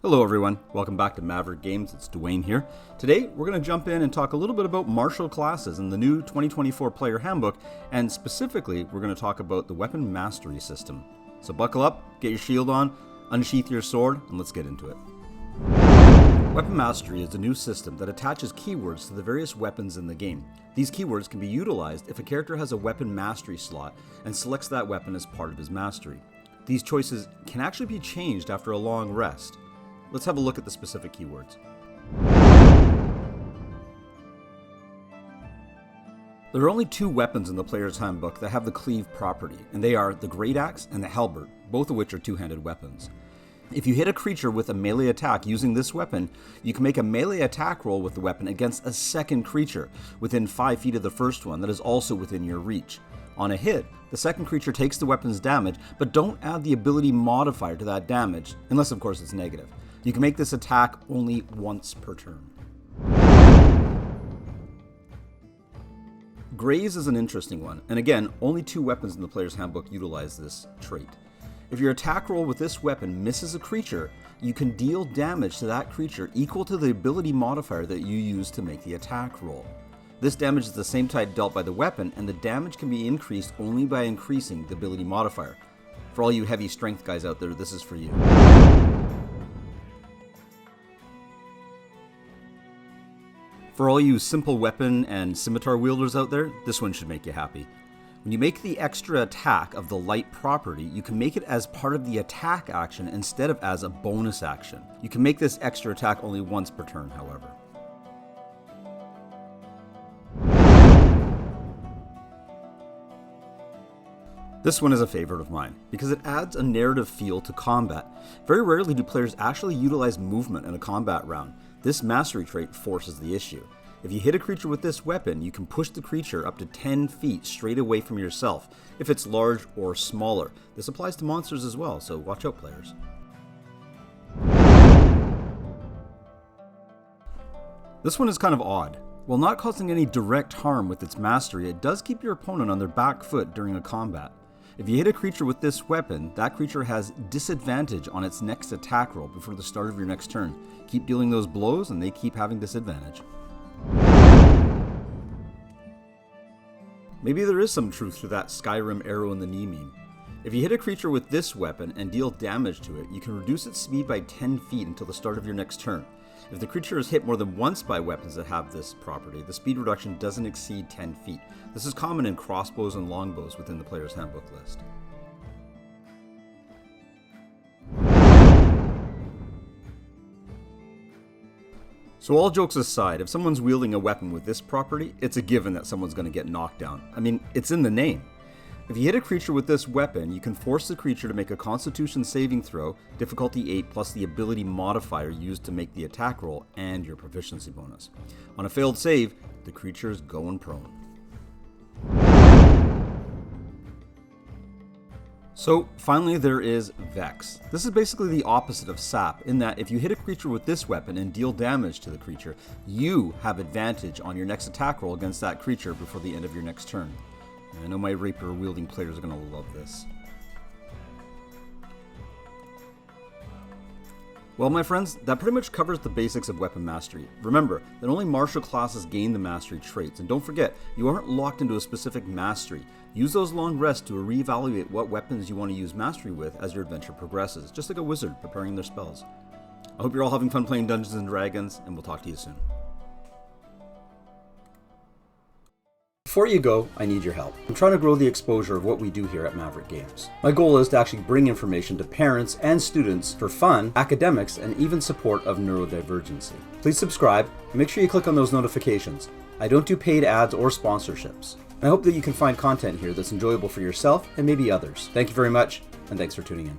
Hello everyone, welcome back to Maverick Games, it's Dwayne here. Today we're going to jump in and talk a little bit about martial classes in the new 2024 player handbook, and specifically we're going to talk about the weapon mastery system. So buckle up, get your shield on, unsheath your sword, and let's get into it. Weapon mastery is a new system that attaches keywords to the various weapons in the game. These keywords can be utilized if a character has a weapon mastery slot and selects that weapon as part of his mastery. These choices can actually be changed after a long rest. Let's have a look at the specific keywords. There are only two weapons in the player's handbook that have the cleave property, and they are the Great Axe and the Halberd, both of which are two-handed weapons. If you hit a creature with a melee attack using this weapon, you can make a melee attack roll with the weapon against a second creature within 5 feet of the first one that is also within your reach. On a hit, the second creature takes the weapon's damage, but don't add the ability modifier to that damage, unless of course it's negative. You can make this attack only once per turn. Graze is an interesting one, and again, only two weapons in the player's handbook utilize this trait. If your attack roll with this weapon misses a creature, you can deal damage to that creature equal to the ability modifier that you use to make the attack roll. This damage is the same type dealt by the weapon, and the damage can be increased only by increasing the ability modifier. For all you heavy strength guys out there, this is for you. For all you simple weapon and scimitar wielders out there, this one should make you happy. When you make the extra attack of the light property, you can make it as part of the attack action instead of as a bonus action. You can make this extra attack only once per turn, however. This one is a favorite of mine, because it adds a narrative feel to combat. Very rarely do players actually utilize movement in a combat round. This mastery trait forces the issue. If you hit a creature with this weapon, you can push the creature up to 10 feet straight away from yourself, if it's large or smaller. This applies to monsters as well, so watch out players. This one is kind of odd. While not causing any direct harm with its mastery, it does keep your opponent on their back foot during a combat. If you hit a creature with this weapon, that creature has disadvantage on its next attack roll before the start of your next turn. Keep dealing those blows and they keep having disadvantage. Maybe there is some truth to that Skyrim arrow in the knee meme. If you hit a creature with this weapon and deal damage to it, you can reduce its speed by 10 feet until the start of your next turn. If the creature is hit more than once by weapons that have this property, the speed reduction doesn't exceed 10 feet. This is common in crossbows and longbows within the player's handbook list. So all jokes aside, if someone's wielding a weapon with this property, it's a given that someone's going to get knocked down. I mean, it's in the name. If you hit a creature with this weapon, you can force the creature to make a Constitution saving throw, difficulty 8 plus the ability modifier used to make the attack roll and your proficiency bonus. On a failed save, the creature is going prone. So finally there is Vex. This is basically the opposite of Sap in that if you hit a creature with this weapon and deal damage to the creature, you have advantage on your next attack roll against that creature before the end of your next turn. I know my rapier wielding players are going to love this. Well, my friends, that pretty much covers the basics of weapon mastery. Remember that only martial classes gain the mastery traits, and don't forget, you aren't locked into a specific mastery. Use those long rests to reevaluate what weapons you want to use mastery with as your adventure progresses, just like a wizard preparing their spells. I hope you're all having fun playing Dungeons & Dragons, and we'll talk to you soon. Before you go, I need your help. I'm trying to grow the exposure of what we do here at Maverick Games. My goal is to actually bring information to parents and students for fun, academics, and even support of neurodivergency. Please subscribe and make sure you click on those notifications. I don't do paid ads or sponsorships. I hope that you can find content here that's enjoyable for yourself and maybe others. Thank you very much, and thanks for tuning in.